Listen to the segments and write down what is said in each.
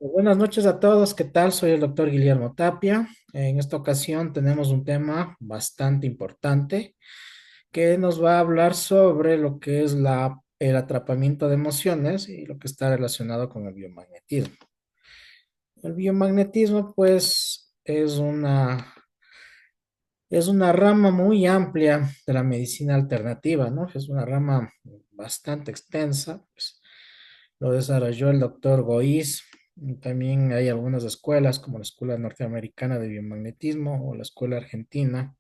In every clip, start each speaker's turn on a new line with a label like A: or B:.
A: Buenas noches a todos, ¿qué tal? Soy el doctor Guillermo Tapia. En esta ocasión tenemos un tema bastante importante que nos va a hablar sobre lo que es el atrapamiento de emociones y lo que está relacionado con el biomagnetismo. El biomagnetismo, pues, es una rama muy amplia de la medicina alternativa, ¿no? Es una rama bastante extensa, pues, lo desarrolló el doctor Goiz. Y también hay algunas escuelas, como la Escuela Norteamericana de Biomagnetismo o la Escuela Argentina,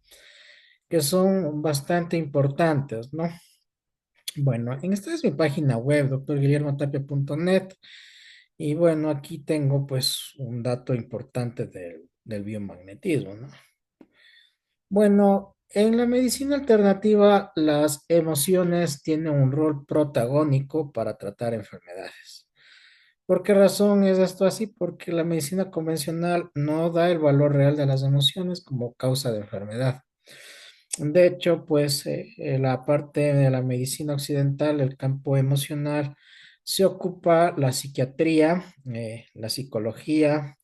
A: que son bastante importantes, ¿no? Bueno, en esta es mi página web, doctorguillermotapia.net, y bueno, aquí tengo pues un dato importante del biomagnetismo, ¿no? Bueno, en la medicina alternativa, las emociones tienen un rol protagónico para tratar enfermedades. ¿Por qué razón es esto así? Porque la medicina convencional no da el valor real de las emociones como causa de enfermedad. De hecho, pues la parte de la medicina occidental, el campo emocional, se ocupa la psiquiatría, la psicología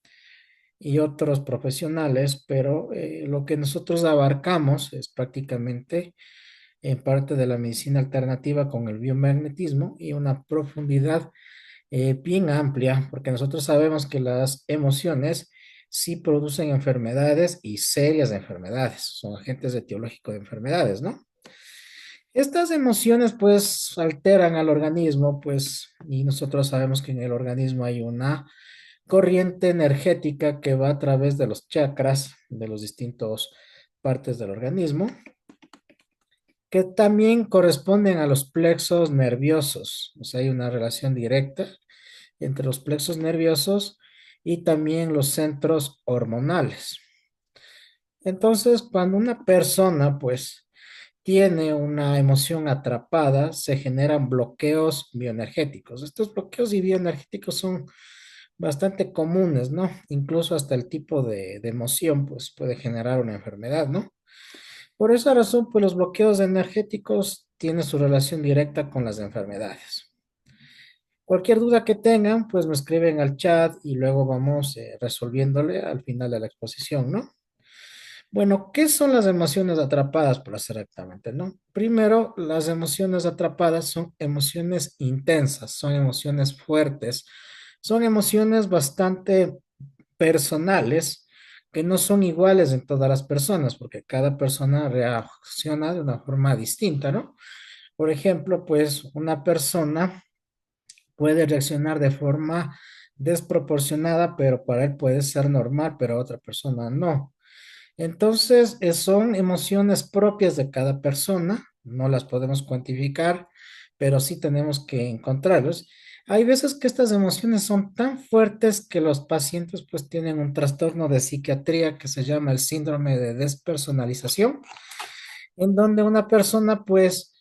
A: y otros profesionales, pero lo que nosotros abarcamos es prácticamente en parte de la medicina alternativa con el biomagnetismo y una profundidad bien amplia, porque nosotros sabemos que las emociones sí producen enfermedades y serias enfermedades, son agentes etiológicos de enfermedades, ¿no? Estas emociones pues alteran al organismo, pues, y nosotros sabemos que en el organismo hay una corriente energética que va a través de los chakras de los distintos partes del organismo, que también corresponden a los plexos nerviosos. O sea, hay una relación directa entre los plexos nerviosos y también los centros hormonales. Entonces, cuando una persona, pues, tiene una emoción atrapada, se generan bloqueos bioenergéticos. Estos bloqueos y bioenergéticos son bastante comunes, ¿no? Incluso hasta el tipo de emoción, pues, puede generar una enfermedad, ¿no? Por esa razón, pues, los bloqueos energéticos tienen su relación directa con las enfermedades. Cualquier duda que tengan, pues me escriben al chat y luego vamos resolviéndole al final de la exposición, ¿no? Bueno, ¿qué son las emociones atrapadas, por hacer exactamente, no? Primero, las emociones atrapadas son emociones intensas, son emociones fuertes, son emociones bastante personales que no son iguales en todas las personas, porque cada persona reacciona de una forma distinta, ¿no? Por ejemplo, pues una persona puede reaccionar de forma desproporcionada, pero para él puede ser normal, pero otra persona no. Entonces, son emociones propias de cada persona, no las podemos cuantificar, pero sí tenemos que encontrarlos. Hay veces que estas emociones son tan fuertes que los pacientes pues tienen un trastorno de psiquiatría que se llama el síndrome de despersonalización, en donde una persona pues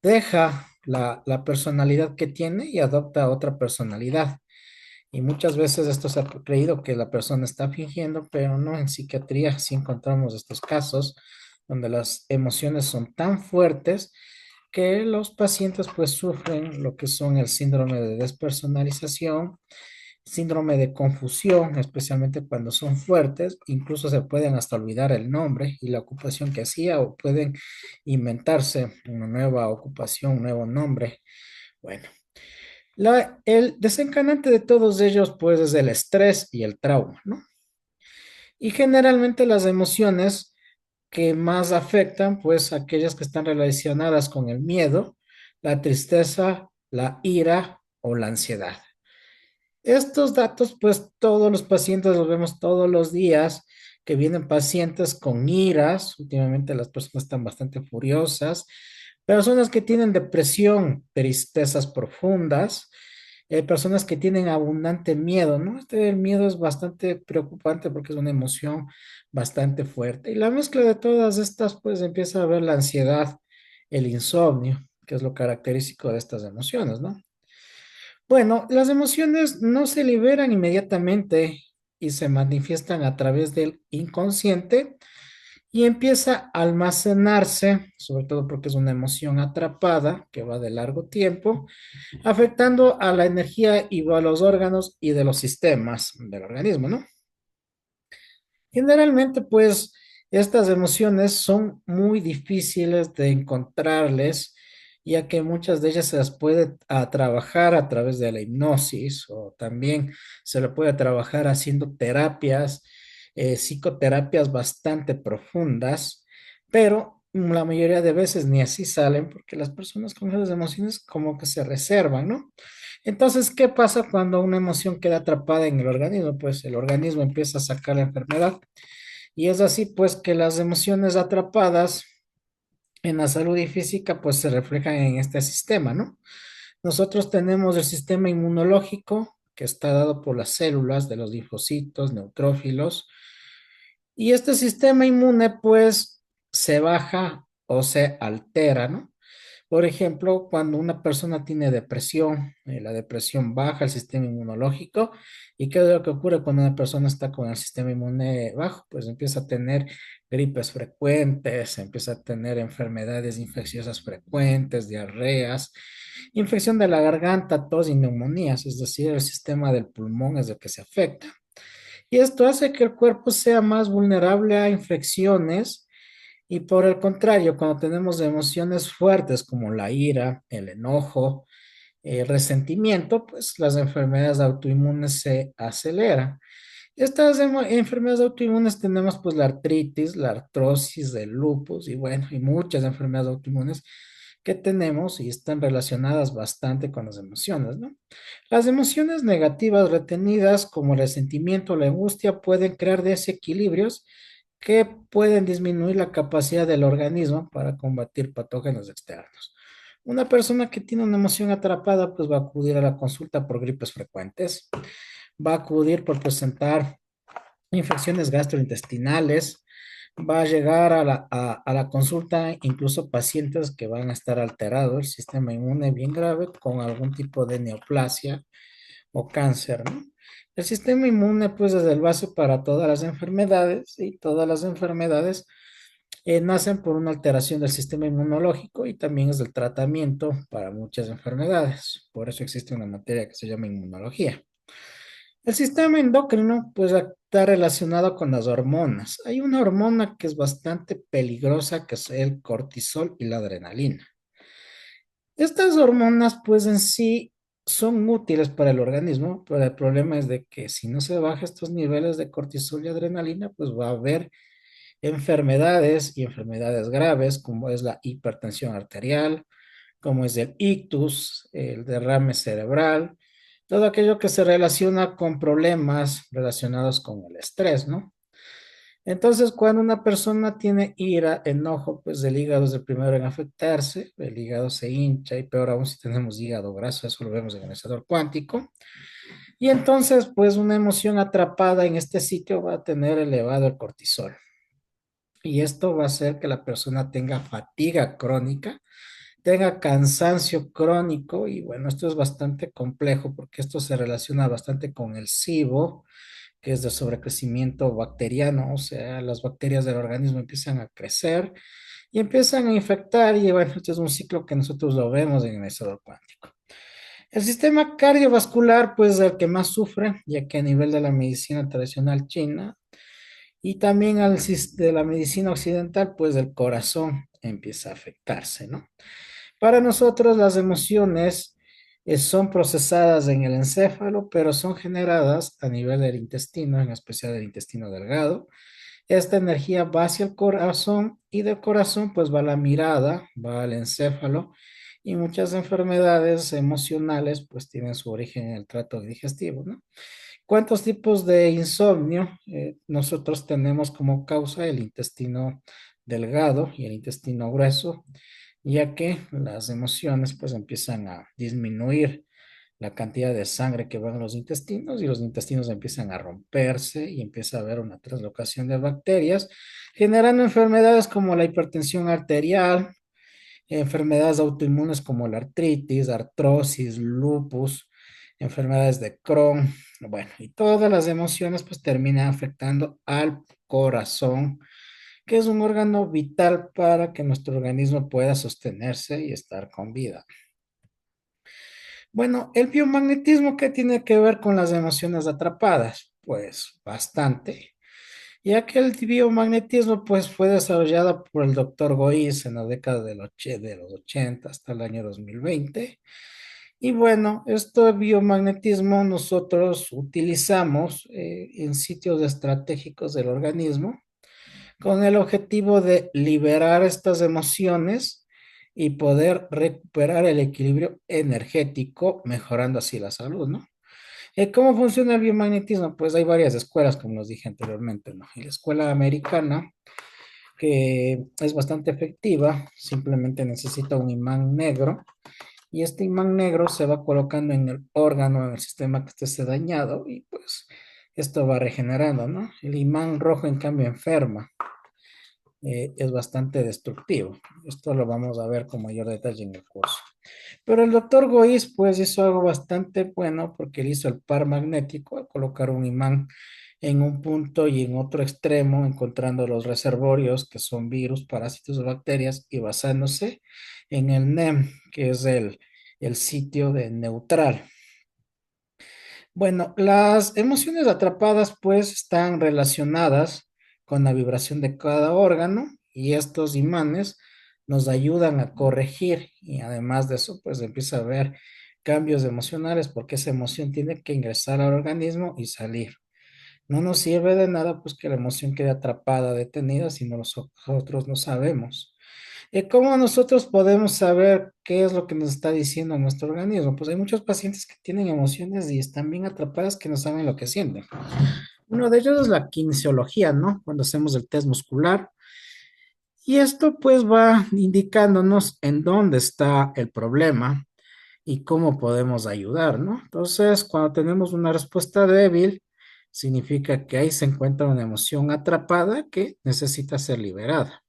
A: deja la personalidad que tiene y adopta otra personalidad. Y muchas veces esto se ha creído que la persona está fingiendo, pero no, en psiquiatría sí encontramos estos casos donde las emociones son tan fuertes que los pacientes pues sufren lo que son el síndrome de despersonalización, síndrome de confusión, especialmente cuando son fuertes, incluso se pueden hasta olvidar el nombre y la ocupación que hacía o pueden inventarse una nueva ocupación, un nuevo nombre. Bueno, el desencadenante de todos ellos, pues, es el estrés y el trauma, ¿no? Y generalmente las emociones que más afectan, pues, aquellas que están relacionadas con el miedo, la tristeza, la ira o la ansiedad. Estos datos, pues, todos los pacientes los vemos todos los días, que vienen pacientes con iras, últimamente las personas están bastante furiosas, personas que tienen depresión, tristezas profundas, personas que tienen abundante miedo, ¿no? El miedo es bastante preocupante porque es una emoción bastante fuerte. Y la mezcla de todas estas, pues empieza a ver la ansiedad, el insomnio, que es lo característico de estas emociones, ¿no? Bueno, las emociones no se liberan inmediatamente y se manifiestan a través del inconsciente y empieza a almacenarse, sobre todo porque es una emoción atrapada que va de largo tiempo, afectando a la energía y a los órganos y de los sistemas del organismo, ¿no? Generalmente, pues, estas emociones son muy difíciles de encontrarles, ya que muchas de ellas se las puede trabajar a través de la hipnosis o también se le puede trabajar haciendo terapias, psicoterapias bastante profundas, pero la mayoría de veces ni así salen porque las personas con esas emociones como que se reservan, ¿no? Entonces, ¿qué pasa cuando una emoción queda atrapada en el organismo? Pues el organismo empieza a sacar la enfermedad y es así pues que las emociones atrapadas en la salud y física pues se reflejan en este sistema, ¿no? Nosotros tenemos el sistema inmunológico que está dado por las células de los linfocitos, neutrófilos, y este sistema inmune pues se baja o se altera, ¿no? Por ejemplo, cuando una persona tiene depresión, la depresión baja el sistema inmunológico. ¿Y qué es lo que ocurre cuando una persona está con el sistema inmune bajo? Pues empieza a tener gripes frecuentes, empieza a tener enfermedades infecciosas frecuentes, diarreas, infección de la garganta, tos y neumonías, es decir, el sistema del pulmón es el que se afecta. Y esto hace que el cuerpo sea más vulnerable a infecciones y por el contrario, cuando tenemos emociones fuertes como la ira, el enojo, el resentimiento, pues las enfermedades autoinmunes se aceleran. Estas enfermedades autoinmunes tenemos pues la artritis, la artrosis, el lupus y bueno, y muchas enfermedades autoinmunes que tenemos y están relacionadas bastante con las emociones, ¿no? Las emociones negativas retenidas como el resentimiento o la angustia pueden crear desequilibrios que pueden disminuir la capacidad del organismo para combatir patógenos externos. Una persona que tiene una emoción atrapada pues va a acudir a la consulta por gripes frecuentes, va a acudir por presentar infecciones gastrointestinales, va a llegar a la consulta incluso pacientes que van a estar alterados el sistema inmune bien grave con algún tipo de neoplasia o cáncer, ¿no? El sistema inmune pues es el base para todas las enfermedades y todas las enfermedades nacen por una alteración del sistema inmunológico y también es el tratamiento para muchas enfermedades. Por eso existe una materia que se llama inmunología. El sistema endocrino, pues, está relacionado con las hormonas. Hay una hormona que es bastante peligrosa, que es el cortisol y la adrenalina. Estas hormonas, pues, en sí son útiles para el organismo, pero el problema es de que si no se baja estos niveles de cortisol y adrenalina, pues va a haber enfermedades y enfermedades graves, como es la hipertensión arterial, como es el ictus, el derrame cerebral, todo aquello que se relaciona con problemas relacionados con el estrés, ¿no? Entonces, cuando una persona tiene ira, enojo, pues el hígado es el primero en afectarse, el hígado se hincha y peor aún si tenemos hígado graso, eso lo vemos en el estado cuántico. Y entonces, pues una emoción atrapada en este sitio va a tener elevado el cortisol. Y esto va a hacer que la persona tenga fatiga crónica, tenga cansancio crónico y bueno, esto es bastante complejo porque esto se relaciona bastante con el SIBO, que es de sobrecrecimiento bacteriano, o sea, las bacterias del organismo empiezan a crecer y empiezan a infectar y bueno, este es un ciclo que nosotros lo vemos en el estado cuántico. El sistema cardiovascular, pues, es el que más sufre, ya que a nivel de la medicina tradicional china y también de la medicina occidental, pues el corazón empieza a afectarse, ¿no? Para nosotros las emociones son procesadas en el encéfalo, pero son generadas a nivel del intestino, en especial del intestino delgado. Esta energía va hacia el corazón y del corazón pues va la mirada, va al encéfalo y muchas enfermedades emocionales pues tienen su origen en el trato digestivo, ¿no? ¿Cuántos tipos de insomnio nosotros tenemos como causa el intestino delgado y el intestino grueso? Ya que las emociones pues empiezan a disminuir la cantidad de sangre que va en los intestinos y los intestinos empiezan a romperse y empieza a haber una translocación de bacterias, generando enfermedades como la hipertensión arterial, enfermedades autoinmunes como la artritis, artrosis, lupus, enfermedades de Crohn, bueno, y todas las emociones pues terminan afectando al corazón que es un órgano vital para que nuestro organismo pueda sostenerse y estar con vida. Bueno, el biomagnetismo, ¿qué tiene que ver con las emociones atrapadas? Pues bastante, ya que el biomagnetismo pues, fue desarrollado por el doctor Goiz en la década de los 80 hasta el año 2020. Y bueno, este biomagnetismo nosotros utilizamos en sitios estratégicos del organismo con el objetivo de liberar estas emociones y poder recuperar el equilibrio energético, mejorando así la salud, ¿no? ¿Cómo funciona el biomagnetismo? Pues hay varias escuelas, como los dije anteriormente, ¿no? Y la escuela americana, que es bastante efectiva, simplemente necesita un imán negro y este imán negro se va colocando en el órgano, en el sistema que esté dañado y pues esto va regenerando, ¿no? El imán rojo, en cambio, enferma, es bastante destructivo. Esto lo vamos a ver con mayor detalle en el curso. Pero el doctor Goiz pues hizo algo bastante bueno porque él hizo el par magnético al colocar un imán en un punto y en otro extremo, encontrando los reservorios que son virus, parásitos o bacterias y basándose en el NEM, que es el sitio de neutral. Bueno, las emociones atrapadas pues están relacionadas con la vibración de cada órgano y estos imanes nos ayudan a corregir y además de eso pues empieza a haber cambios emocionales porque esa emoción tiene que ingresar al organismo y salir. No nos sirve de nada pues que la emoción quede atrapada, detenida si nosotros no sabemos. ¿Cómo nosotros podemos saber qué es lo que nos está diciendo nuestro organismo? Pues hay muchos pacientes que tienen emociones y están bien atrapadas que no saben lo que sienten. Uno de ellos es la kinesiología, ¿no? Cuando hacemos el test muscular. Y esto pues va indicándonos en dónde está el problema y cómo podemos ayudar, ¿no? Entonces, cuando tenemos una respuesta débil, significa que ahí se encuentra una emoción atrapada que necesita ser liberada.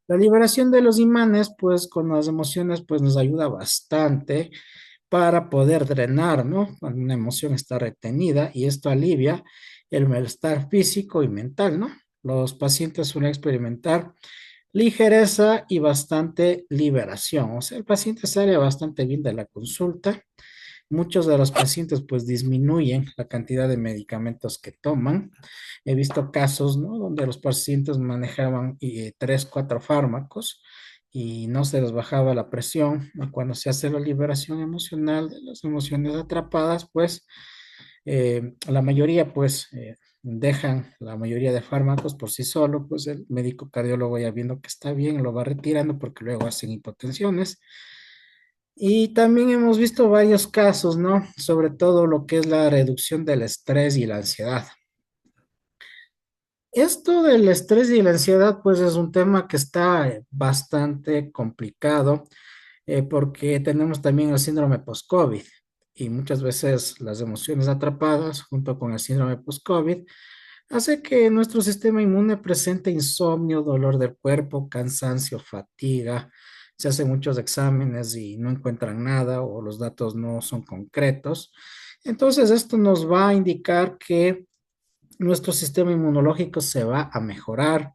A: La liberación de los imanes, pues con las emociones, pues nos ayuda bastante para poder drenar, ¿no? Cuando una emoción está retenida y esto alivia el malestar físico y mental, ¿no? Los pacientes suelen experimentar ligereza y bastante liberación. O sea, el paciente sale bastante bien de la consulta. Muchos de los pacientes pues disminuyen la cantidad de medicamentos que toman. He visto casos, ¿no? Donde los pacientes manejaban tres, cuatro fármacos y no se les bajaba la presión. ¿No? Cuando se hace la liberación emocional de las emociones atrapadas, pues la mayoría pues dejan la mayoría de fármacos por sí solo, pues el médico cardiólogo ya viendo que está bien lo va retirando porque luego hacen hipotensiones. Y también hemos visto varios casos, ¿no? Sobre todo lo que es la reducción del estrés y la ansiedad. Esto del estrés y la ansiedad, pues es un tema que está bastante complicado porque tenemos también el síndrome post-COVID y muchas veces las emociones atrapadas junto con el síndrome post-COVID hace que nuestro sistema inmune presente insomnio, dolor del cuerpo, cansancio, fatiga. Se hacen muchos exámenes y no encuentran nada o los datos no son concretos. Entonces, esto nos va a indicar que nuestro sistema inmunológico se va a mejorar.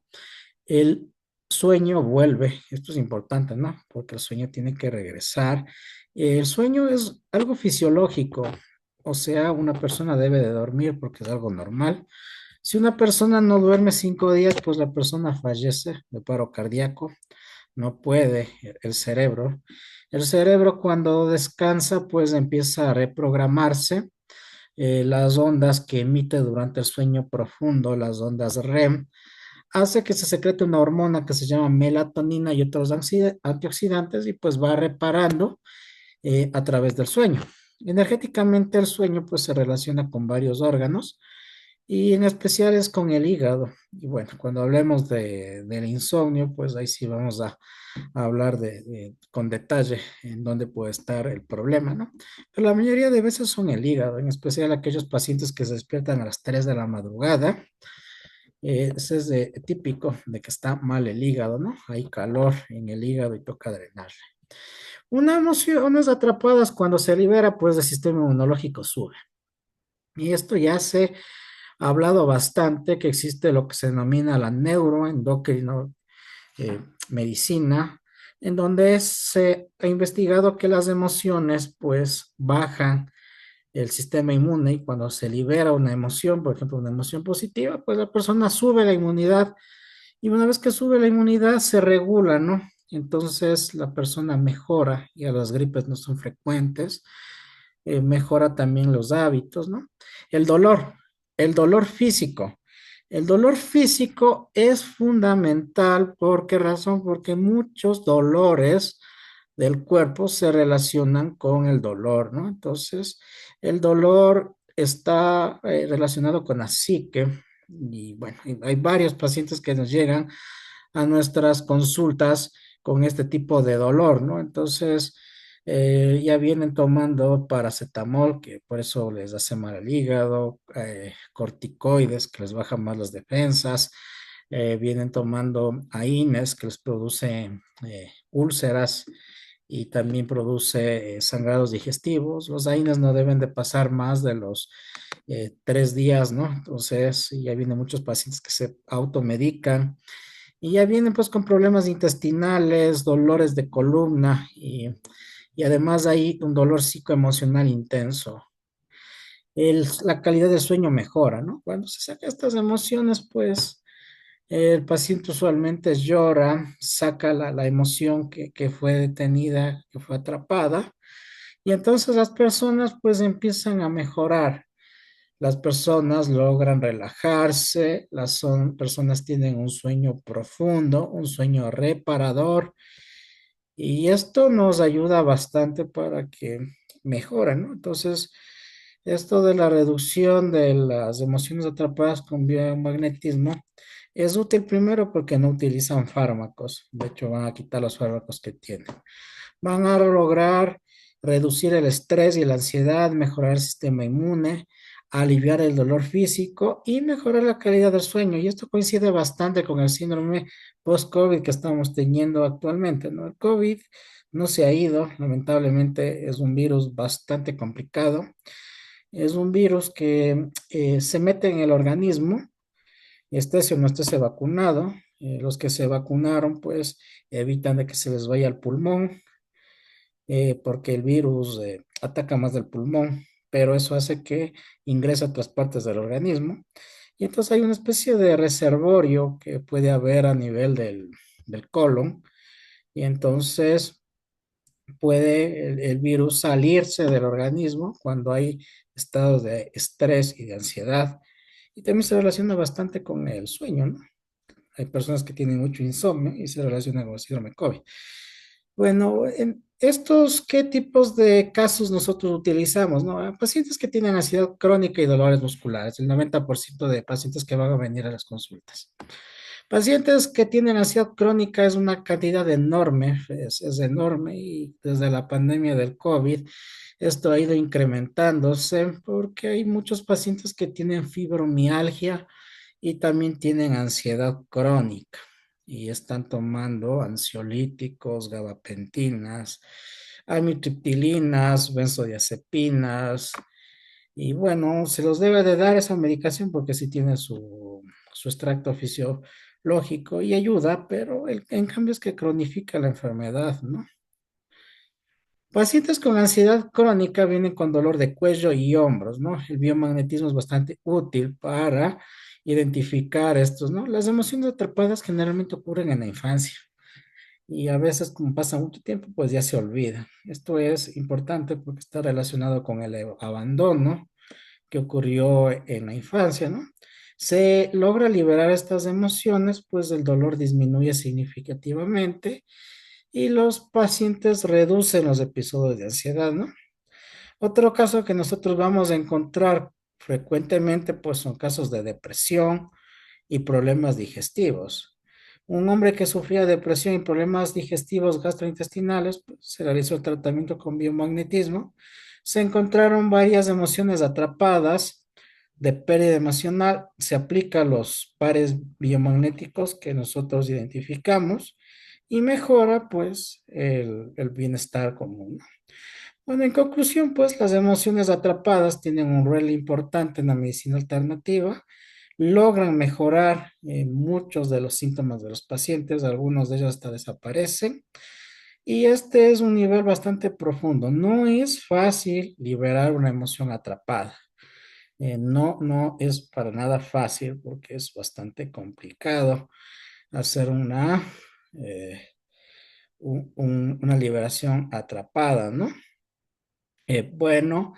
A: El sueño vuelve, esto es importante, ¿no? Porque el sueño tiene que regresar. El sueño es algo fisiológico, o sea, una persona debe de dormir porque es algo normal. Si una persona no duerme 5 días, pues la persona fallece de paro cardíaco, no puede el cerebro. El cerebro cuando descansa, pues empieza a reprogramarse. Las ondas que emite durante el sueño profundo, las ondas REM, hace que se secrete una hormona que se llama melatonina y otros antioxidantes y pues va reparando a través del sueño. Energéticamente el sueño pues se relaciona con varios órganos y en especial es con el hígado. Y bueno, cuando hablemos del insomnio, pues ahí sí vamos a hablar con detalle en dónde puede estar el problema, ¿no? Pero la mayoría de veces son el hígado, en especial aquellos pacientes que se despiertan a las 3 de la madrugada. Ese es típico de que está mal el hígado, ¿no? Hay calor en el hígado y toca drenarle. Una emoción es atrapadas cuando se libera, pues el sistema inmunológico sube. Y esto ya hace ha hablado bastante que existe lo que se denomina la neuroendocrino medicina, en donde se ha investigado que las emociones pues bajan el sistema inmune y cuando se libera una emoción, por ejemplo, una emoción positiva, pues la persona sube la inmunidad y una vez que sube la inmunidad se regula, ¿no? Entonces la persona mejora, ya las gripes no son frecuentes, mejora también los hábitos, ¿no? El dolor, el dolor físico. El dolor físico es fundamental. ¿Por qué razón? Porque muchos dolores del cuerpo se relacionan con el dolor, ¿no? Entonces, el dolor está relacionado con la psique. Y bueno, hay varios pacientes que nos llegan a nuestras consultas con este tipo de dolor, ¿no? Entonces, ya vienen tomando paracetamol, que por eso les hace mal el hígado, corticoides, que les bajan más las defensas, vienen tomando AINES, que les produce úlceras y también produce sangrados digestivos. Los AINES no deben de pasar más de los 3 días, ¿no? Entonces, ya vienen muchos pacientes que se automedican y ya vienen pues con problemas intestinales, dolores de columna y además hay un dolor psicoemocional intenso. La calidad del sueño mejora, ¿no? Cuando se saca estas emociones, pues el paciente usualmente llora, saca la emoción que fue detenida, que fue atrapada, y entonces las personas pues empiezan a mejorar. Las personas logran relajarse, personas tienen un sueño profundo, un sueño reparador, y esto nos ayuda bastante para que mejoren, ¿no? Entonces, esto de la reducción de las emociones atrapadas con biomagnetismo es útil primero porque no utilizan fármacos, de hecho van a quitar los fármacos que tienen. Van a lograr reducir el estrés y la ansiedad, mejorar el sistema inmune, aliviar el dolor físico y mejorar la calidad del sueño. Y esto coincide bastante con el síndrome post-COVID que estamos teniendo actualmente, ¿no? El COVID no se ha ido, lamentablemente es un virus bastante complicado. Es un virus que se mete en el organismo, estés o no estés vacunado. Los que se vacunaron, pues, evitan de que se les vaya al pulmón, porque el virus ataca más del pulmón, pero eso hace que ingrese a otras partes del organismo. Y entonces hay una especie de reservorio que puede haber a nivel del colon, y entonces puede el virus salirse del organismo cuando hay estados de estrés y de ansiedad. Y también se relaciona bastante con el sueño, ¿no? Hay personas que tienen mucho insomnio y se relacionan con el síndrome COVID. Bueno, en estos, ¿qué tipos de casos nosotros utilizamos, no? A pacientes que tienen ansiedad crónica y dolores musculares, el 90% de pacientes que van a venir a las consultas. Pacientes que tienen ansiedad crónica es una cantidad enorme, es enorme y desde la pandemia del COVID esto ha ido incrementándose porque hay muchos pacientes que tienen fibromialgia y también tienen ansiedad crónica y están tomando ansiolíticos, gabapentinas, amitriptilinas, benzodiazepinas, y bueno, se los debe de dar esa medicación porque sí tiene su extracto fisiológico y ayuda, pero en cambio es que cronifica la enfermedad, ¿no? Pacientes con ansiedad crónica vienen con dolor de cuello y hombros, ¿no? El biomagnetismo es bastante útil para identificar estos, ¿no? Las emociones atrapadas generalmente ocurren en la infancia y a veces como pasa mucho tiempo, pues ya se olvida. Esto es importante porque está relacionado con el abandono que ocurrió en la infancia, ¿no? Se logra liberar estas emociones, pues el dolor disminuye significativamente y los pacientes reducen los episodios de ansiedad, ¿no? Otro caso que nosotros vamos a encontrar frecuentemente, pues son casos de depresión y problemas digestivos. Un hombre que sufría depresión y problemas digestivos gastrointestinales, pues, se realizó el tratamiento con biomagnetismo. Se encontraron varias emociones atrapadas de pérdida emocional. Se aplica los pares biomagnéticos que nosotros identificamos y mejora pues el bienestar común. Bueno, en conclusión, pues las emociones atrapadas tienen un rol importante en la medicina alternativa, logran mejorar muchos de los síntomas de los pacientes, algunos de ellos hasta desaparecen, y este es un nivel bastante profundo. No es fácil liberar una emoción atrapada. No es para nada fácil porque es bastante complicado hacer eh, una liberación atrapada, ¿no? Bueno,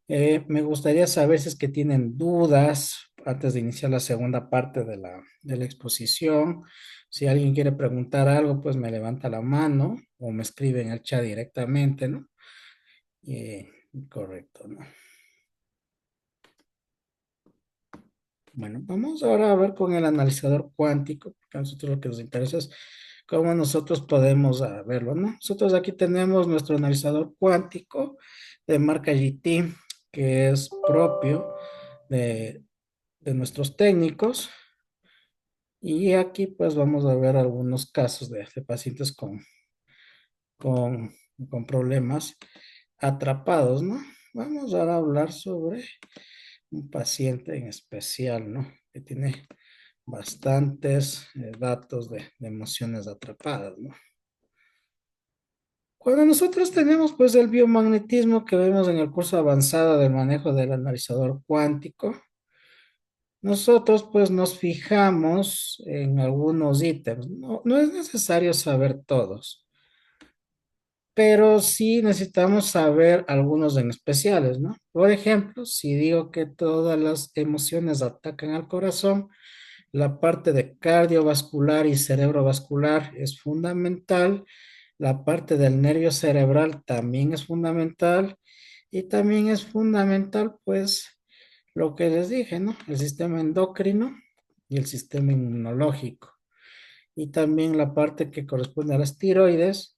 A: me gustaría saber si es que tienen dudas antes de iniciar la segunda parte de la exposición. Si alguien quiere preguntar algo, pues me levanta la mano o me escribe en el chat directamente, ¿no? Eh, correcto, ¿no? Bueno, vamos ahora a ver con el analizador cuántico, porque a nosotros lo que nos interesa es cómo nosotros podemos verlo, ¿no? Nosotros aquí tenemos nuestro analizador cuántico de marca GT, que es propio de, de nuestros técnicos. Y aquí pues vamos a ver algunos casos de pacientes con, con problemas atrapados, ¿no? Vamos ahora a hablar sobre un paciente en especial, ¿no? Que tiene bastantes datos de emociones atrapadas, ¿no? Cuando nosotros tenemos pues el biomagnetismo que vemos en el curso avanzado del manejo del analizador cuántico, nosotros pues nos fijamos en algunos ítems. No es necesario saber todos, pero sí necesitamos saber algunos en especiales, ¿no? Por ejemplo, si digo que todas las emociones atacan al corazón, la parte de cardiovascular y cerebrovascular es fundamental. La parte del nervio cerebral también es fundamental. Y también es fundamental, pues, lo que les dije, ¿no? El sistema endocrino y el sistema inmunológico. Y también la parte que corresponde a las tiroides,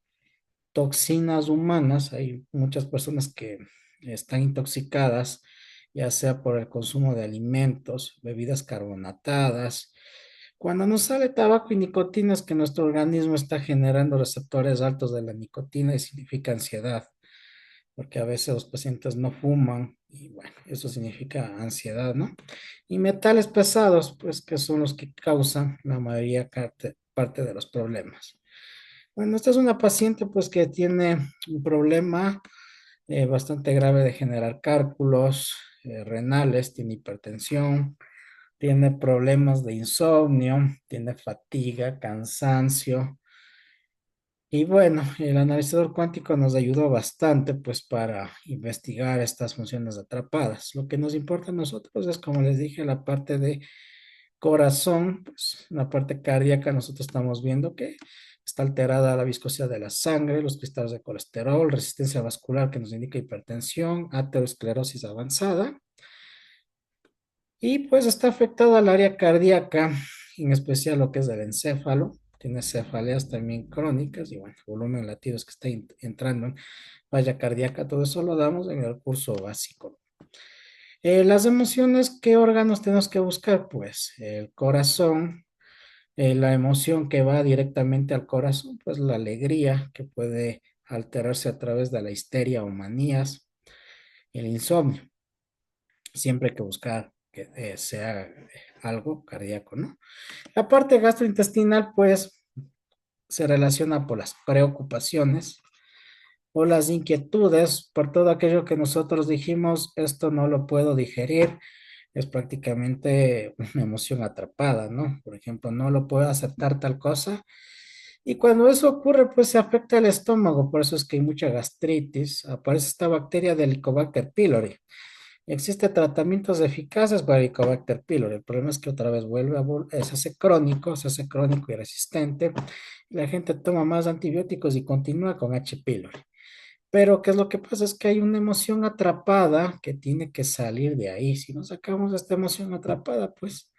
A: toxinas humanas. Hay muchas personas que están intoxicadas, ya sea por el consumo de alimentos, bebidas carbonatadas. Cuando nos sale tabaco y nicotina es que nuestro organismo está generando receptores altos de la nicotina y significa ansiedad, porque a veces los pacientes no fuman y bueno, eso significa ansiedad, ¿no? Y metales pesados, pues que son los que causan la mayoría parte de los problemas. Bueno, esta es una paciente pues que tiene un problema bastante grave de generar cálculos renales, tiene hipertensión, tiene problemas de insomnio, tiene fatiga, cansancio. Y bueno, el analizador cuántico nos ayudó bastante pues para investigar estas funciones atrapadas. Lo que nos importa a nosotros es, como les dije, la parte de corazón, pues la parte cardíaca. Nosotros estamos viendo que está alterada la viscosidad de la sangre, los cristales de colesterol, resistencia vascular que nos indica hipertensión, aterosclerosis avanzada. Y pues está afectada al área cardíaca, en especial lo que es el encéfalo. Tiene cefaleas también crónicas y bueno, volumen de latidos que está entrando en falla cardíaca. Todo eso lo damos en el curso básico. Las emociones, ¿qué órganos tenemos que buscar? Pues el corazón, la emoción que va directamente al corazón, pues la alegría que puede alterarse a través de la histeria o manías, el insomnio. Siempre hay que buscar que sea algo cardíaco, ¿no? La parte gastrointestinal, pues, se relaciona por las preocupaciones o las inquietudes, por todo aquello que nosotros dijimos, esto no lo puedo digerir, es prácticamente una emoción atrapada, ¿no? Por ejemplo, no lo puedo aceptar tal cosa. Y cuando eso ocurre, pues se afecta el estómago, por eso es que hay mucha gastritis, aparece esta bacteria del Helicobacter pylori. Existen tratamientos eficaces para Helicobacter pylori. El problema es que otra vez vuelve se hace crónico y resistente. Y la gente toma más antibióticos y continúa con H. pylori. Pero ¿qué es lo que pasa? Es que hay una emoción atrapada que tiene que salir de ahí. Si no sacamos esta emoción atrapada, pues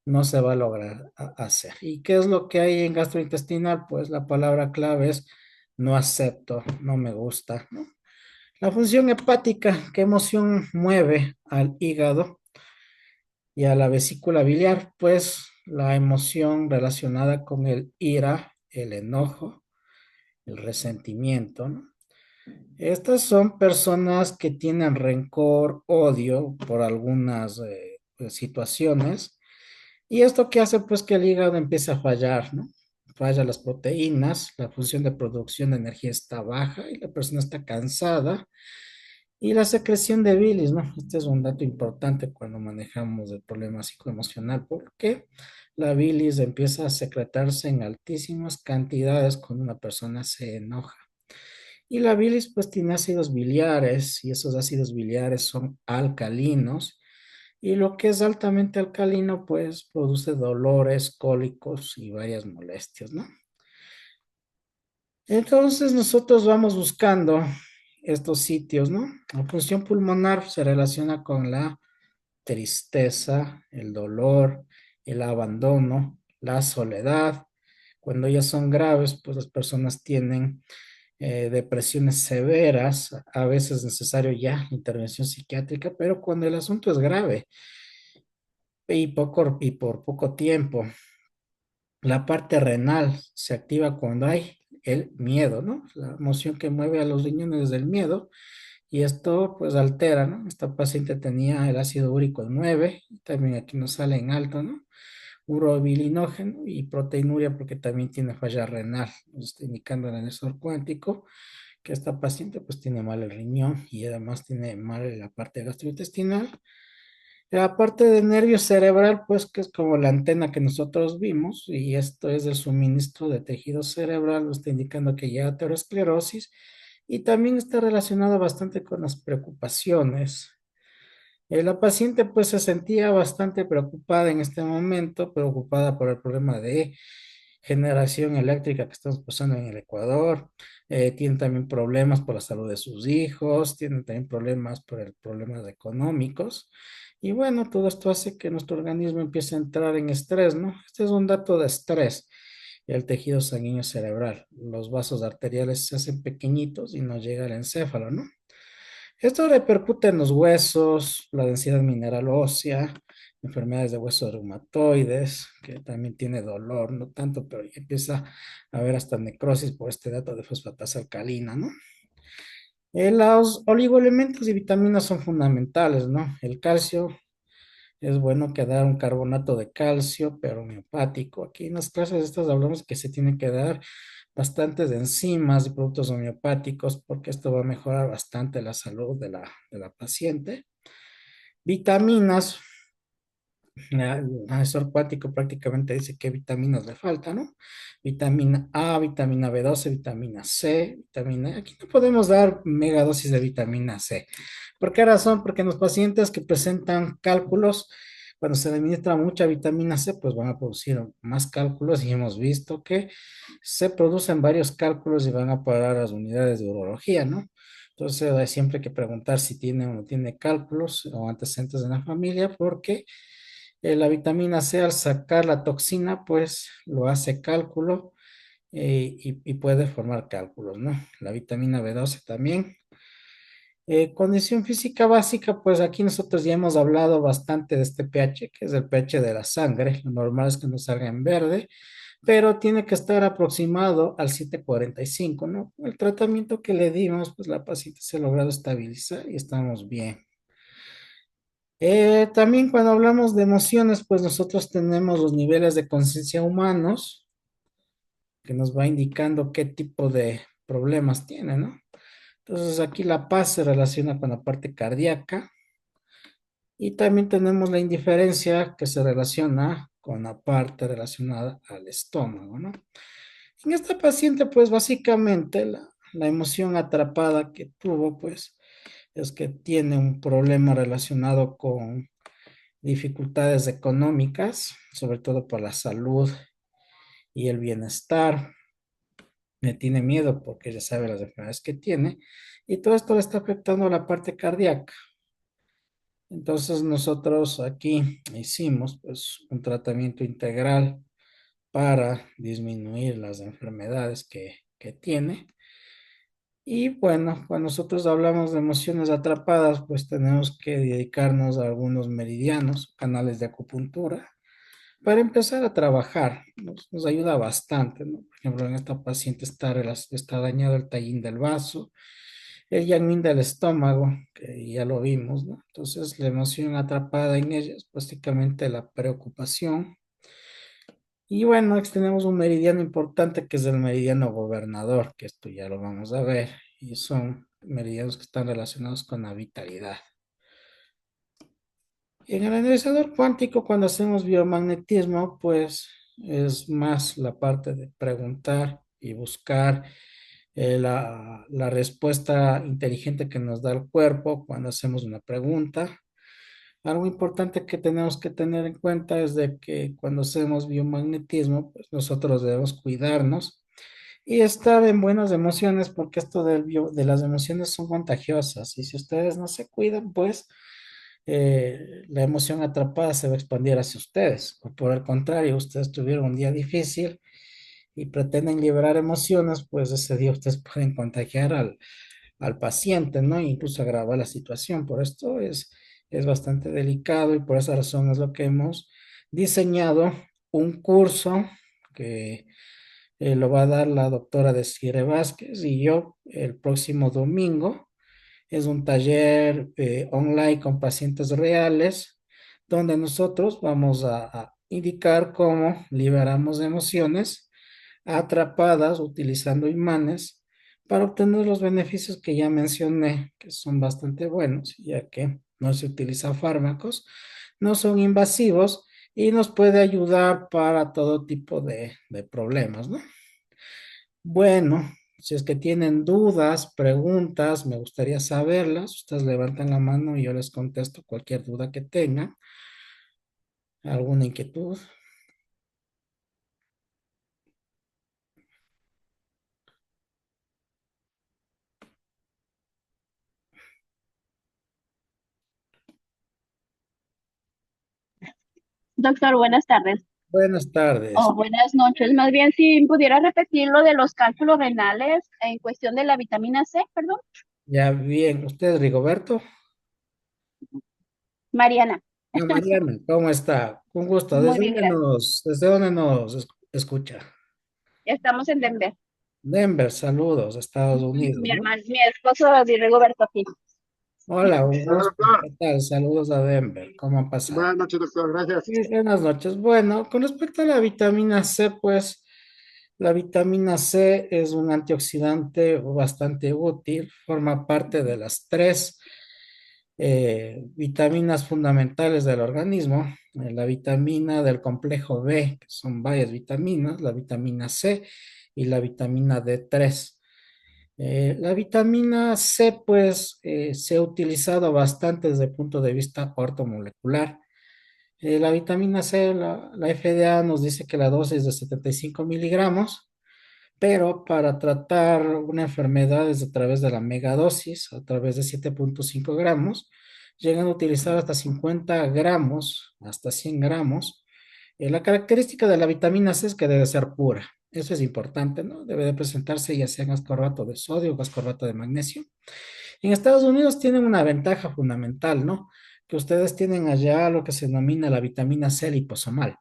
A: no se va a lograr hacer. ¿Y qué es lo que hay en gastrointestinal? Pues la palabra clave es no acepto, no me gusta, ¿no? La función hepática, ¿qué emoción mueve al hígado y a la vesícula biliar? Pues la emoción relacionada con el ira, el enojo, el resentimiento, ¿no? Estas son personas que tienen rencor, odio por algunas pues, situaciones. Y esto que hace pues que el hígado empiece a fallar, ¿no? Falla las proteínas, la función de producción de energía está baja y la persona está cansada. Y la secreción de bilis, ¿no? Este es un dato importante cuando manejamos el problema psicoemocional, porque la bilis empieza a secretarse en altísimas cantidades cuando una persona se enoja. Y la bilis pues tiene ácidos biliares y esos ácidos biliares son alcalinos y lo que es altamente alcalino pues produce dolores, cólicos y varias molestias, ¿no? Entonces nosotros vamos buscando estos sitios, ¿no? La función pulmonar se relaciona con la tristeza, el dolor, el abandono, la soledad. Cuando ya son graves, pues las personas tienen depresiones severas, a veces es necesario ya intervención psiquiátrica, pero cuando el asunto es grave y por poco tiempo, la parte renal se activa cuando hay el miedo, ¿no? La emoción que mueve a los riñones es el miedo y esto pues altera, ¿no? Esta paciente tenía el ácido úrico en 9, también aquí nos sale en alto, ¿no? Urobilinógeno y proteinuria porque también tiene falla renal, nos está indicando en el estado cuántico que esta paciente pues tiene mal el riñón y además tiene mal la parte gastrointestinal. La parte del nervio cerebral pues que es como la antena que nosotros vimos y esto es el suministro de tejido cerebral, nos está indicando que ya aterosclerosis y también está relacionada bastante con las preocupaciones. La paciente pues se sentía bastante preocupada en este momento, preocupada por el problema de generación eléctrica que estamos pasando en el Ecuador. Tiene también problemas por la salud de sus hijos, tiene también problemas por el problemas económicos. Y bueno, todo esto hace que nuestro organismo empiece a entrar en estrés, ¿no? Este es un dato de estrés. El tejido sanguíneo cerebral, los vasos arteriales se hacen pequeñitos y no llega al encéfalo, ¿no? Esto repercute en los huesos, la densidad mineral ósea, enfermedades de huesos reumatoides, que también tiene dolor, no tanto, pero ya empieza a haber hasta necrosis por este dato de fosfatasa alcalina, ¿no? Los oligoelementos y vitaminas son fundamentales, ¿no? El calcio es bueno que dar un carbonato de calcio, pero homeopático. Aquí en las clases estas hablamos que se tiene que dar bastantes enzimas y productos homeopáticos porque esto va a mejorar bastante la salud de la paciente. Vitaminas, el asesor cuántico prácticamente dice qué vitaminas le faltan, ¿no? Vitamina A, vitamina B12, vitamina C, vitamina... Aquí no podemos dar megadosis de vitamina C. ¿Por qué razón? Porque en los pacientes que presentan cálculos, cuando se le administra mucha vitamina C, pues van a producir más cálculos y hemos visto que se producen varios cálculos y van a parar a las unidades de urología, ¿no? Entonces hay siempre que preguntar si tiene o no tiene cálculos o antecedentes en la familia, porque la vitamina C al sacar la toxina, pues lo hace cálculo y puede formar cálculos, ¿no? La vitamina B12 también. Condición física básica, pues aquí nosotros ya hemos hablado bastante de este pH, que es el pH de la sangre. Lo normal es que nos salga en verde, pero tiene que estar aproximado al 7,45, ¿no? El tratamiento que le dimos, pues la paciente se ha logrado estabilizar y estamos bien. También cuando hablamos de emociones, pues nosotros tenemos los niveles de conciencia humanos, que nos va indicando qué tipo de problemas tiene, ¿no? Entonces aquí la paz se relaciona con la parte cardíaca y también tenemos la indiferencia que se relaciona con la parte relacionada al estómago, ¿no? En esta paciente, pues básicamente la emoción atrapada que tuvo, pues es que tiene un problema relacionado con dificultades económicas, sobre todo por la salud y el bienestar. Me tiene miedo porque ya sabe las enfermedades que tiene y todo esto le está afectando a la parte cardíaca. Entonces nosotros aquí hicimos pues un tratamiento integral para disminuir las enfermedades que tiene. Y bueno, cuando nosotros hablamos de emociones atrapadas, pues tenemos que dedicarnos a algunos meridianos, canales de acupuntura para empezar a trabajar. Nos ayuda bastante, ¿no? Por ejemplo, en esta paciente está dañado el tallín del vaso, el yang del estómago, que ya lo vimos, ¿no? Entonces, la emoción atrapada en ella es básicamente la preocupación. Y bueno, tenemos un meridiano importante que es el meridiano gobernador, que esto ya lo vamos a ver, y son meridianos que están relacionados con la vitalidad. En el analizador cuántico, cuando hacemos biomagnetismo, pues es más la parte de preguntar y buscar la respuesta inteligente que nos da el cuerpo cuando hacemos una pregunta. Algo importante que tenemos que tener en cuenta es de que cuando hacemos biomagnetismo, pues nosotros debemos cuidarnos y estar en buenas emociones, porque esto de las emociones son contagiosas y si ustedes no se cuidan, pues la emoción atrapada se va a expandir hacia ustedes. O por el contrario, ustedes tuvieron un día difícil y pretenden liberar emociones, pues ese día ustedes pueden contagiar al paciente, ¿no? Incluso agravar la situación. Por esto es bastante delicado y por esa razón es lo que hemos diseñado un curso que lo va a dar la doctora Desiree Vázquez y yo el próximo domingo. Es un taller online con pacientes reales donde nosotros vamos a indicar cómo liberamos emociones atrapadas utilizando imanes para obtener los beneficios que ya mencioné, que son bastante buenos, ya que no se utilizan fármacos, no son invasivos y nos puede ayudar para todo tipo de problemas, ¿no? Bueno, si es que tienen dudas, preguntas, me gustaría saberlas. Ustedes levantan la mano y yo les contesto cualquier duda que tengan, alguna inquietud.
B: Doctor, buenas tardes
A: Buenas tardes.
B: o buenas noches. Más bien, si pudiera repetir lo de los cálculos renales en cuestión de la vitamina C, perdón.
A: Ya bien, ¿usted, Rigoberto?
B: Mariana,
A: Ah, Mariana, ¿cómo está? Con gusto.
B: muy bien, gracias.
A: Desde dónde nos escucha?
B: Estamos en Denver.
A: Denver, saludos, Estados Unidos,
B: Mi
A: ¿no?
B: hermano, mi esposo, Rigoberto, aquí.
A: Hola, un
C: Hola,
A: gusto.
C: doctor.
A: ¿Qué tal? Saludos a Denver. ¿Cómo han pasado?
C: Buenas noches, doctor. Gracias.
A: Buenas noches. Bueno, con respecto a la vitamina C, pues la vitamina C es un antioxidante bastante útil, forma parte de las tres vitaminas fundamentales del organismo, la vitamina del complejo B, que son varias vitaminas, la vitamina C y la vitamina D3. La vitamina C, pues, se ha utilizado bastante desde el punto de vista ortomolecular. La vitamina C, la FDA nos dice que la dosis es de 75 miligramos, pero para tratar una enfermedad es a través de la megadosis, a través de 7,5 gramos, llegan a utilizar hasta 50 gramos, hasta 100 gramos. La característica de la vitamina C es que debe ser pura. Eso es importante, ¿no? Debe de presentarse ya sea en ascorbato de sodio o ascorbato de magnesio. En Estados Unidos tienen una ventaja fundamental, ¿no? Que ustedes tienen allá lo que se denomina la vitamina C liposomal.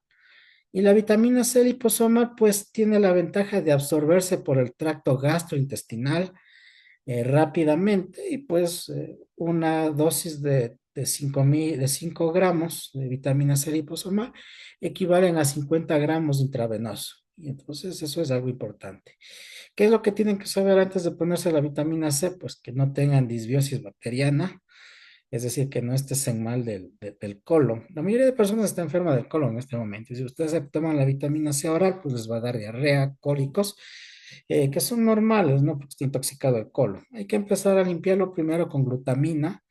A: Y la vitamina C liposomal pues tiene la ventaja de absorberse por el tracto gastrointestinal rápidamente y pues una dosis de 5 gramos de vitamina C liposomal equivalen a 50 gramos intravenoso. Y entonces eso es algo importante. ¿Qué es lo que tienen que saber antes de ponerse la vitamina C? Pues que no tengan disbiosis bacteriana, es decir, que no estés en mal del colon. La mayoría de personas está enferma del colon en este momento. Y si ustedes se toman la vitamina C oral, pues les va a dar diarrea, cólicos, que son normales, ¿no? Porque está intoxicado el colon. Hay que empezar a limpiarlo primero con glutamina.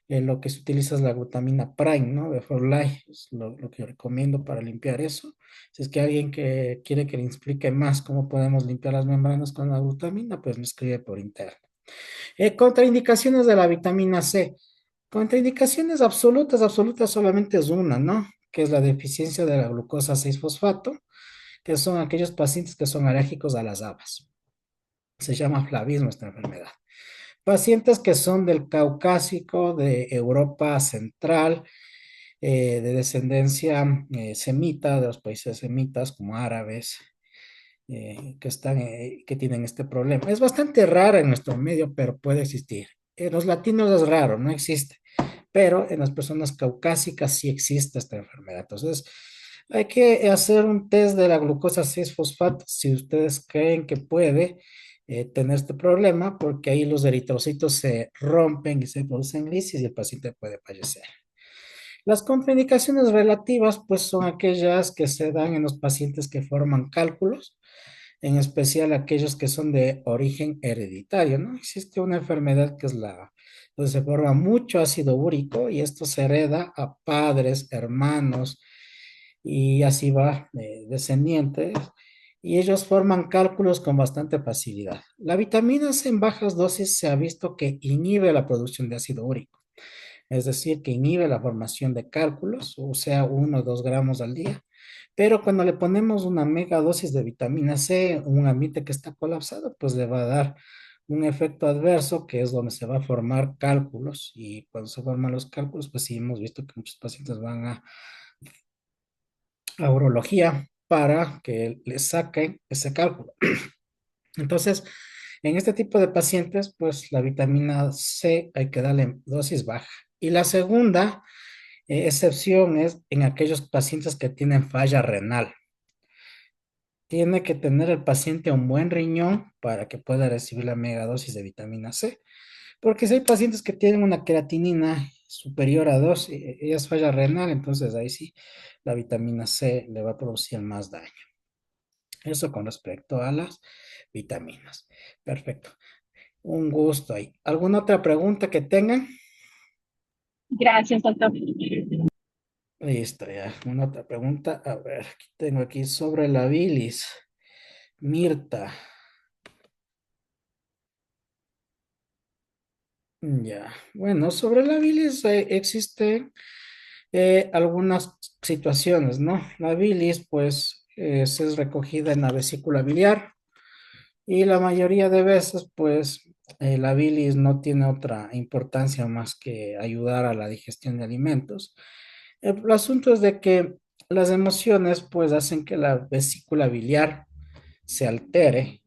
A: Lo que se utiliza es la glutamina Prime, ¿no? De For Life, es lo que recomiendo para limpiar eso. Si es que alguien que quiere que le explique más cómo podemos limpiar las membranas con la glutamina, pues me escribe por interno. Contraindicaciones de la vitamina C. Contraindicaciones absolutas, absolutas solamente es una, ¿no? Que es la deficiencia de la glucosa 6-fosfato, que son aquellos pacientes que son alérgicos a las habas. Se llama flavismo esta enfermedad. Pacientes que son del Caucásico, de Europa Central, de descendencia semita, de los países semitas como árabes, que tienen este problema. Es bastante rara en nuestro medio, pero puede existir. En los latinos es raro, no existe, pero en las personas caucásicas sí existe esta enfermedad. Entonces, hay que hacer un test de la glucosa 6-fosfato si ustedes creen que puede tener este problema, porque ahí los eritrocitos se rompen y se producen lisis y el paciente puede fallecer. Las contraindicaciones relativas, pues son aquellas que se dan en los pacientes que forman cálculos, en especial aquellos que son de origen hereditario, ¿no? Existe una enfermedad que es donde se forma mucho ácido úrico y esto se hereda a padres, hermanos y así va, descendientes, y ellos forman cálculos con bastante facilidad. La vitamina C en bajas dosis se ha visto que inhibe la producción de ácido úrico, es decir, que inhibe la formación de cálculos, o sea, 1 o 2 gramos al día. Pero cuando le ponemos una mega dosis de vitamina C en un ambiente que está colapsado, pues le va a dar un efecto adverso que es donde se va a formar cálculos. Y cuando se forman los cálculos, pues sí hemos visto que muchos pacientes van a urología para que le saquen ese cálculo. Entonces, en este tipo de pacientes, pues la vitamina C hay que darle en dosis baja. Y la segunda excepción es en aquellos pacientes que tienen falla renal. Tiene que tener el paciente un buen riñón para que pueda recibir la megadosis de vitamina C. Porque si hay pacientes que tienen una creatinina superior a 2, ella es falla renal, entonces ahí sí la vitamina C le va a producir más daño. Eso con respecto a las vitaminas. Perfecto. Un gusto ahí. ¿Alguna otra pregunta que tengan?
B: Gracias, doctor.
A: Listo, ya. Una otra pregunta. A ver, tengo aquí sobre la bilis. Mirta. Ya. Bueno, sobre la bilis existen algunas situaciones, ¿no? La bilis, pues, es recogida en la vesícula biliar y la mayoría de veces, pues, la bilis no tiene otra importancia más que ayudar a la digestión de alimentos. El asunto es de que las emociones, pues, hacen que la vesícula biliar se altere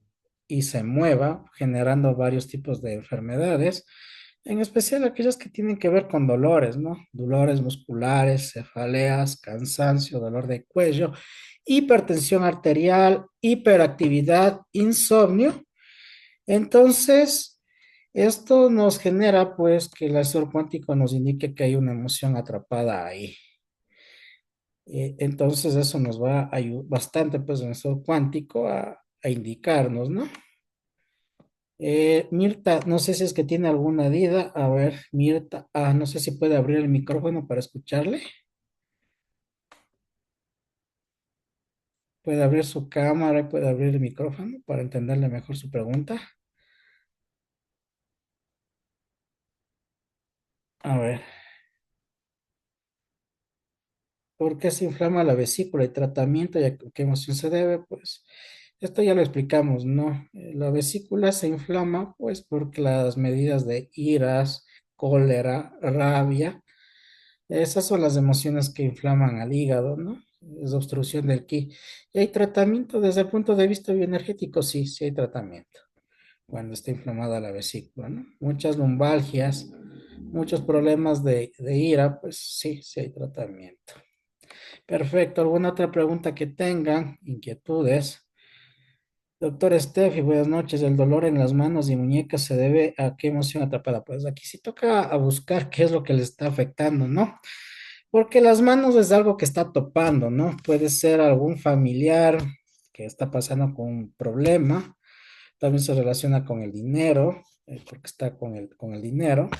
A: y se mueva, generando varios tipos de enfermedades, en especial aquellas que tienen que ver con dolores, ¿no? Dolores musculares, cefaleas, cansancio, dolor de cuello, hipertensión arterial, hiperactividad, insomnio. Entonces, esto nos genera, pues, que el asesor cuántico nos indique que hay una emoción atrapada ahí. Entonces, eso nos va a ayudar bastante, pues, el asesor cuántico a indicarnos, ¿no? Mirta, no sé si es que tiene alguna duda. A ver, Mirta, no sé si puede abrir el micrófono para escucharle. Puede abrir su cámara y puede abrir el micrófono para entenderle mejor su pregunta. A ver, ¿por qué se inflama la vesícula y tratamiento y a qué emoción se debe? Pues esto ya lo explicamos, ¿no? La vesícula se inflama, pues, porque las medidas de iras, cólera, rabia. Esas son las emociones que inflaman al hígado, ¿no? Es obstrucción del ki. ¿Y hay tratamiento desde el punto de vista bioenergético? Sí, sí hay tratamiento cuando está inflamada la vesícula, ¿no? Muchas lumbalgias, muchos problemas de ira, pues sí, sí hay tratamiento. Perfecto. ¿Alguna otra pregunta que tengan? Inquietudes. Doctor Steffi, buenas noches. ¿El dolor en las manos y muñecas se debe a qué emoción atrapada? Pues aquí sí toca a buscar qué es lo que le está afectando, ¿no? Porque las manos es algo que está topando, ¿no? Puede ser algún familiar que está pasando con un problema, también se relaciona con el dinero, porque está con el dinero.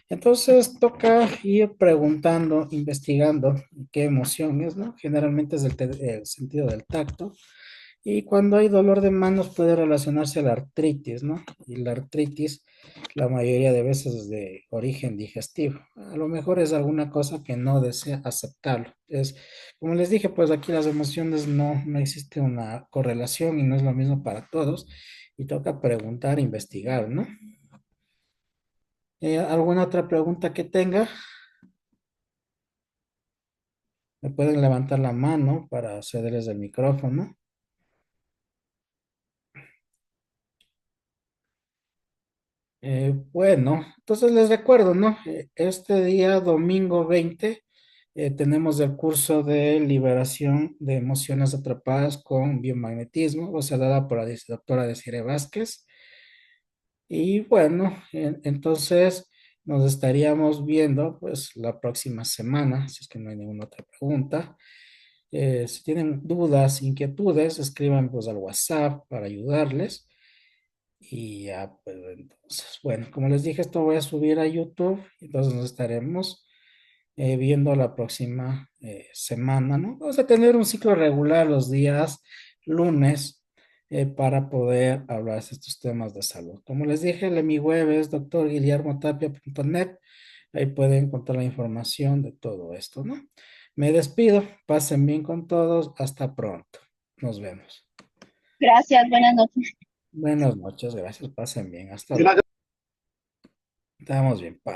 A: Entonces toca ir preguntando, investigando qué emoción es, ¿no? Generalmente es el sentido del tacto. Y cuando hay dolor de manos puede relacionarse a la artritis, ¿no? Y la artritis la mayoría de veces es de origen digestivo. A lo mejor es alguna cosa que no desea aceptarlo. Como les dije, pues aquí las emociones no existe una correlación y no es lo mismo para todos. Y toca preguntar, investigar, ¿no? ¿Alguna otra pregunta que tenga? Me pueden levantar la mano para cederles el micrófono. Bueno, entonces les recuerdo, ¿no? Este día, domingo 20, tenemos el curso de liberación de emociones atrapadas con biomagnetismo, o sea, dada por la doctora Desiree Vázquez. Y bueno, entonces nos estaríamos viendo pues la próxima semana, si es que no hay ninguna otra pregunta. Si tienen dudas, inquietudes, escriban pues al WhatsApp para ayudarles. Y ya, pues entonces, bueno, como les dije, esto voy a subir a YouTube, entonces nos estaremos viendo la próxima semana, ¿no? Vamos a tener un ciclo regular los días lunes para poder hablar de estos temas de salud. Como les dije, mi web es doctorguillermotapia.net. Ahí pueden encontrar la información de todo esto, ¿no? Me despido, pasen bien con todos, hasta pronto. Nos vemos.
B: Gracias, buenas noches.
A: Buenas noches, gracias, pasen bien, hasta luego. Estamos bien.